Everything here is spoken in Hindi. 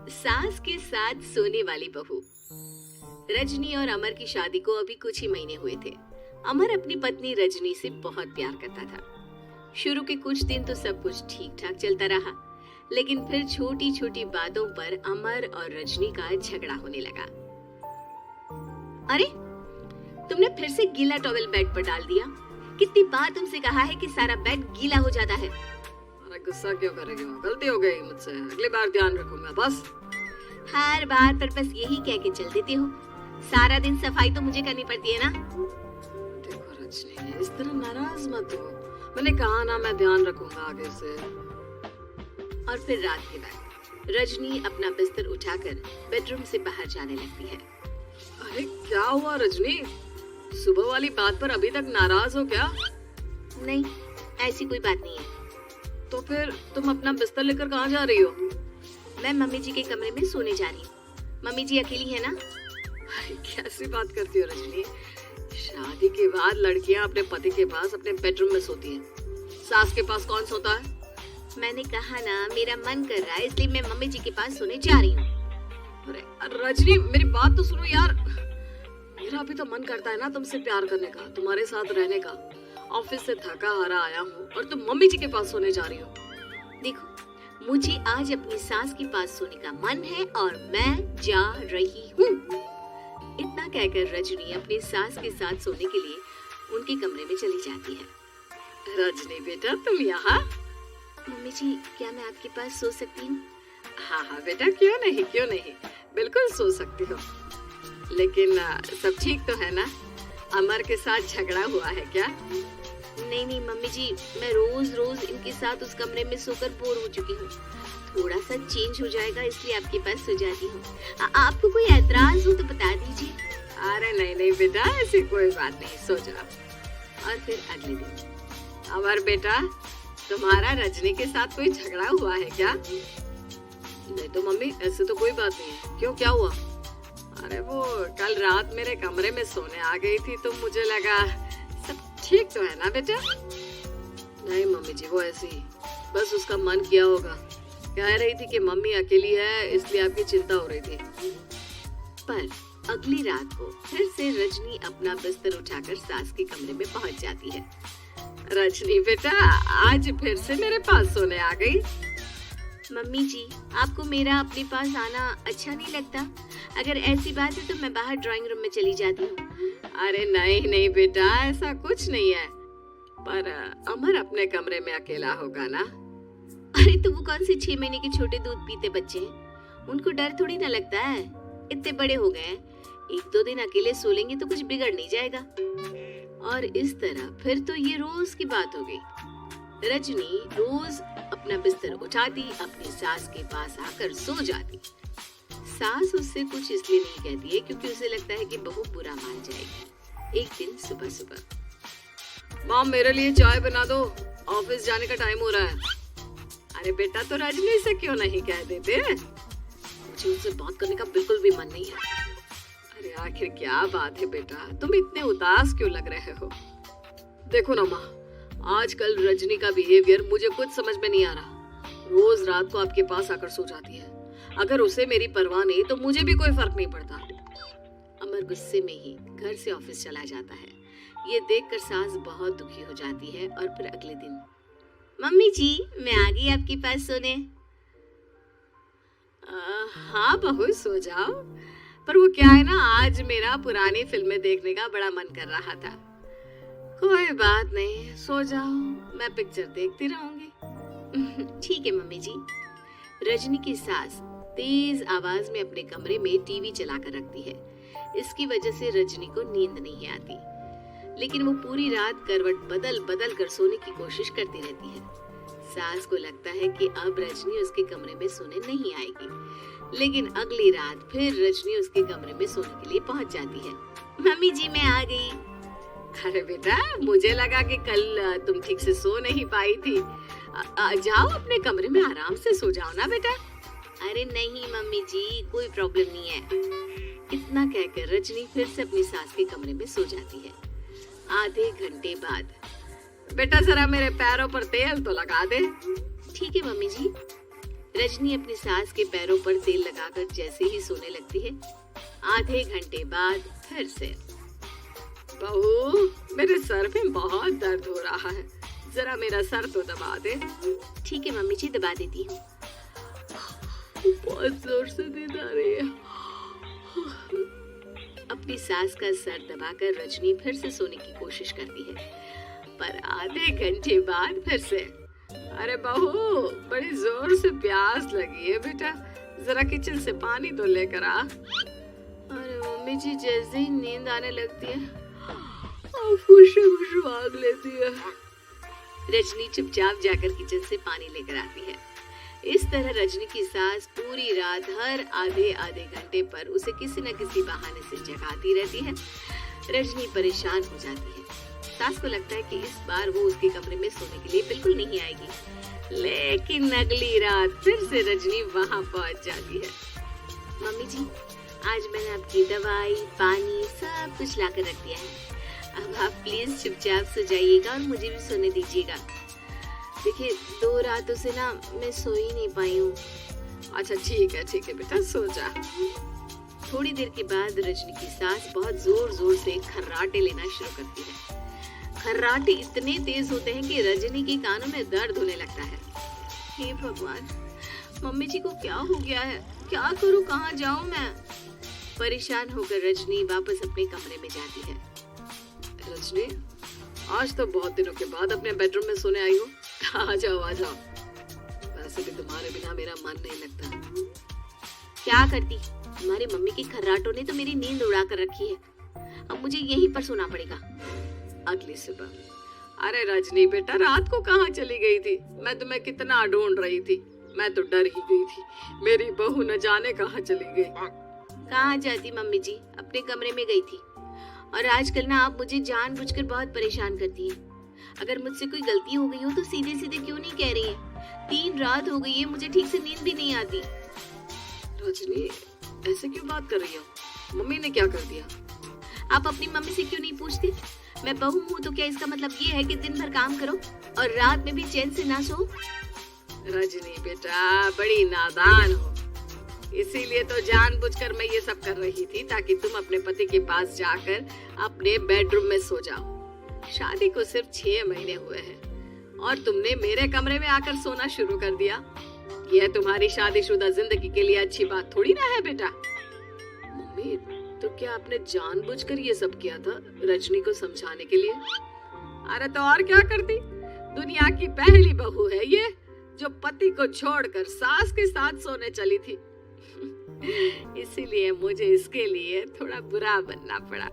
सास के साथ सोने वाली बहू। रजनी और अमर की शादी को अभी कुछ ही महीने हुए थे। अमर अपनी पत्नी रजनी से बहुत प्यार करता था। शुरू के कुछ दिन तो सब कुछ ठीक ठाक चलता रहा, लेकिन फिर छोटी छोटी बातों पर अमर और रजनी का झगड़ा होने लगा। अरे, तुमने फिर से गीला टॉवेल बेड पर डाल दिया। कितनी बार तुमसे कहा है कि सारा बेड गीला हो जाता है। अरे गुस्सा क्यों करेगी? गलती हो गई मुझसे, अगली बार ध्यान रखूंगा। बस हर बार पर बस यही कह के चल देते हो। सारा दिन सफाई तो मुझे करनी पड़ती है ना। देखो रजनी, इस तरह नाराज मत हो। मैंने कहा ना, मैं ध्यान रखूंगा आगे से। और फिर रात के बाद रजनी अपना बिस्तर उठाकर बेडरूम से बाहर जाने लगती है। अरे क्या हुआ रजनी? सुबह वाली बात पर अभी तक नाराज हो क्या? नहीं, ऐसी कोई बात नहीं है। तो फिर तुम अपना बिस्तर लेकर कहाँ जा रही हो? मैं मम्मी जी के कमरे में सोने जा रही हूँ। मम्मी जी अकेली है ना। कैसी बात करती हो रजनी? शादी के बाद लड़कियां अपने पति के पास अपने बेडरूम में सोती हैं। सास के पास कौन सोता है? मैंने कहा ना, मेरा मन कर रहा है, इसलिए मैं मम्मी जी के पास सोने जा रही हूँ। अरे रजनी, मेरी बात तो सुनो यार। मेरा भी तो मन करता है ना तुमसे प्यार करने का, तुम्हारे साथ रहने का। ऑफिस से थका हारा आया हूँ और तुम मम्मी जी के पास सोने जा रही हो। देखो, मुझे आज अपनी सास के पास सोने का मन है और मैं जा रही हूँ। इतना कहकर रजनी अपनी सास के साथ सोने के लिए उनके कमरे में चली जाती है। रजनी बेटा, तुम यहाँ? मम्मी जी, क्या मैं आपके पास सो सकती हूँ? हाँ हाँ बेटा, क्यों नहीं, क्यों नहीं, बिल्कुल सो सकती हो। लेकिन सब ठीक तो है ना? अमर के साथ झगड़ा हुआ है क्या? नहीं नहीं मम्मी जी, मैं रोज रोज इनके साथ उस कमरे में सोकर बोर हो चुकी हूँ। थोड़ा सा चेंज हो जाएगा, इसलिए आपके पास सो जाती हूँ। आपको कोई ऐतराज हो तो बता दीजिए। अरे नहीं नहीं बेटा, ऐसी कोई बात नहीं, सो जाओ। और फिर अगले दिन। अमर बेटा, तुम्हारा रजनी के साथ कोई झगड़ा हुआ है क्या? नहीं तो मम्मी, ऐसे तो कोई बात नहीं है। क्यों, क्या हुआ? अरे वो कल रात मेरे कमरे में सोने आ गई थी, तो मुझे लगा सब ठीक तो है ना बेटा? नहीं मम्मी जी, वो ऐसी ही, बस उसका मन किया होगा। कह रही थी कि मम्मी अकेली है, इसलिए आपकी चिंता हो रही थी। पर अगली रात को फिर से रजनी अपना बिस्तर उठाकर सास के कमरे में पहुंच जाती है। रजनी बेटा, आज फिर से मेरे पास सोने आ गई। मम्मी जी, आपको मेरा अपने पास आना अच्छा नहीं लगता? अगर ऐसी बात है तो मैं बाहर ड्राइंग रूम में चली जाती हूँ। अरे नहीं नहीं बेटा, ऐसा कुछ नहीं है। पर अमर अपने कमरे में अकेला होगा ना? अरे तो वो कौन से 6 महीने के छोटे दूध पीते बच्चे हैं? उनको डर थोड़ी ना लगता है। इतने बड़े हो गए हैं, 1-2 दिन अकेले सो लेंगे तो कुछ बिगड़ नहीं जाएगा। और इस तरह फिर तो ये रोज की बात हो गई। रजनी रोज अपना बिस्तर उठाती, अपनी सास के पास आकर सो जाती। सास उससे कुछ इसलिए नहीं कहती है क्योंकि उसे लगता है कि बहू बुरा मान जाएगी। एक दिन सुबह सुबह, मॉम मेरे लिए चाय बना दो, ऑफिस जाने का टाइम हो रहा है। अरे बेटा, तो रजनी से क्यों नहीं कह देते? मुझे उनसे बात करने का बिल्कुल भी मन नहीं है। अरे आखिर क्या बात है बेटा, तुम इतने उदास क्यों लग रहे हो? देखो ना माँ, आजकल रजनी का बिहेवियर मुझे कुछ समझ में नहीं आ रहा। रोज रात को आपके पास आकर सो जाती है। अगर उसे मेरी परवाह नहीं तो मुझे भी कोई फर्क नहीं पड़ता। अमर गुस्से में ही घर से ऑफिस चला जाता है। ये देखकर सास बहुत दुखी हो जाती है। और फिर अगले दिन, मम्मी जी, मैं आ गई आपके पास सोने। हाँ बहू, सो जाओ। पर वो क्या है ना, आज मेरा पुरानी फिल्में देखने का बड़ा मन कर रहा था। कोई बात नहीं, सो जाओ, मैं पिक्चर देखती रहूंगी। ठीक है मम्मी जी। रजनी की सास तेज आवाज में अपने कमरे में टीवी चलाकर रखती है। इसकी वजह से रजनी को नींद नहीं आती, लेकिन वो पूरी रात करवट बदल बदल कर सोने की कोशिश करती रहती है। सास को लगता है कि अब रजनी उसके कमरे में सोने नहीं आएगी, लेकिन अगली रात फिर रजनी उसके कमरे में सोने के लिए पहुंच जाती है। मम्मी जी, मैं आ गई। अरे बेटा, मुझे लगा कि कल तुम ठीक से सो नहीं पाई थी। जाओ अपने कमरे में आराम से सो जाओ ना बेटा। अरे नहीं मम्मी जी, कोई प्रॉब्लम नहीं है। इतना कहकर रजनी फिर से अपनी सास के कमरे में सो जाती है। आधे घंटे बाद, बेटा जरा मेरे पैरों पर तेल तो लगा दे। ठीक है मम्मी जी। रजनी अपनी सास के पैरों पर तेल लगाकर जैसे ही सोने लगती है, आधे घंटे बाद फिर से। बहू, मेरे सर में बहुत दर्द हो रहा है, जरा मेरा सर तो दबा दे। ठीक है मम्मी जी, दबा देती हूँ। बहुत जोर से नींद आ रही है। अपनी सास का सर दबाकर रजनी फिर से सोने की कोशिश करती है, पर आधे घंटे बाद फिर से। अरे बहू, बड़ी जोर से प्यास लगी है बेटा, जरा किचन से पानी तो लेकर आ। अरे मम्मी जी, जैसे ही नींद आने लगती है खुशबू आग लेती है। रजनी चुपचाप जाकर किचन से पानी लेकर आती है। इस तरह रजनी की सास पूरी रात हर आधे आधे घंटे पर उसे किसी न किसी बहाने से जगाती रहती है। रजनी परेशान हो जाती है। सास को लगता है कि इस बार वो उसके कमरे में सोने के लिए बिल्कुल नहीं आएगी, लेकिन अगली रात फिर से रजनी वहां पहुंच जाती है। मम्मी जी, आज मैंने आपकी दवाई, पानी सब कुछ लाकर रख दिया है। अब आप प्लीज चुपचाप सो जाइएगा और मुझे भी सोने दीजिएगा। देखिए, 2 रातों से ना मैं सो ही नहीं पाई हूँ। अच्छा ठीक है बेटा, सो जा। थोड़ी देर के बाद रजनी की सास बहुत जोर जोर से खर्राटे लेना शुरू करती है। खर्राटे इतने तेज होते हैं कि रजनी के कानों में दर्द होने लगता है। हे भगवान, मम्मी जी को क्या हो गया है? क्या करूँ, कहाँ जाऊँ मैं? परेशान होकर रजनी वापस अपने कमरे में जाती है। रजनी, आज तो बहुत दिनों के बाद अपने बेडरूम में सोने आई हो। आ जाओ आ जाओ, वैसे भी तुम्हारे बिना मेरा मन नहीं लगता। क्या करती, तुम्हारी मम्मी के खर्राटों ने तो मेरी नींद उड़ा कर रखी है। अब मुझे यहीं पर सोना पड़ेगा। अगली सुबह। अरे रजनी बेटा, रात को कहाँ चली गई थी? मैं तुम्हें कितना ढूंढ रही थी, मैं तो डर ही गई थी। मेरी बहू न जाने कहाँ चली गई। कहाँ जाती मम्मी जी, अपने कमरे में गई थी। और आजकल ना आप मुझे जानबूझकर बहुत परेशान करती हैं। अगर मुझसे कोई गलती हो गई हो तो सीधे सीधे क्यों नहीं कह रही हैं? 3 रात हो गई है, मुझे ठीक से नींद भी नहीं आती। रजनी, ऐसे क्यों बात कर रही हो? मम्मी ने क्या कर दिया? आप अपनी मम्मी से क्यों नहीं पूछती? मैं बहू हूँ तो क्या इसका मतलब ये है कि दिन भर काम करो और रात में भी चैन से ना सो? रजनी बेटा, बड़ी नादान हो, इसीलिए तो जानबूझकर मैं ये सब कर रही थी ताकि तुम अपने पति के पास जाकर अपने बेडरूम में सो जाओ। शादी को सिर्फ 6 महीने हुए हैं और तुमने मेरे कमरे में आकर सोना शुरू कर दिया। यह तुम्हारी शादीशुदा जिंदगी के लिए अच्छी बात थोड़ी ना है बेटा। मम्मी, तो क्या आपने जानबूझकर ये सब किया था रजनी को समझाने के लिए? अरे तो और क्या करती, दुनिया की पहली बहू है ये जो पति को छोड़कर सास के साथ सोने चली थी। इसीलिए मुझे इसके लिए थोड़ा बुरा बनना पड़ा।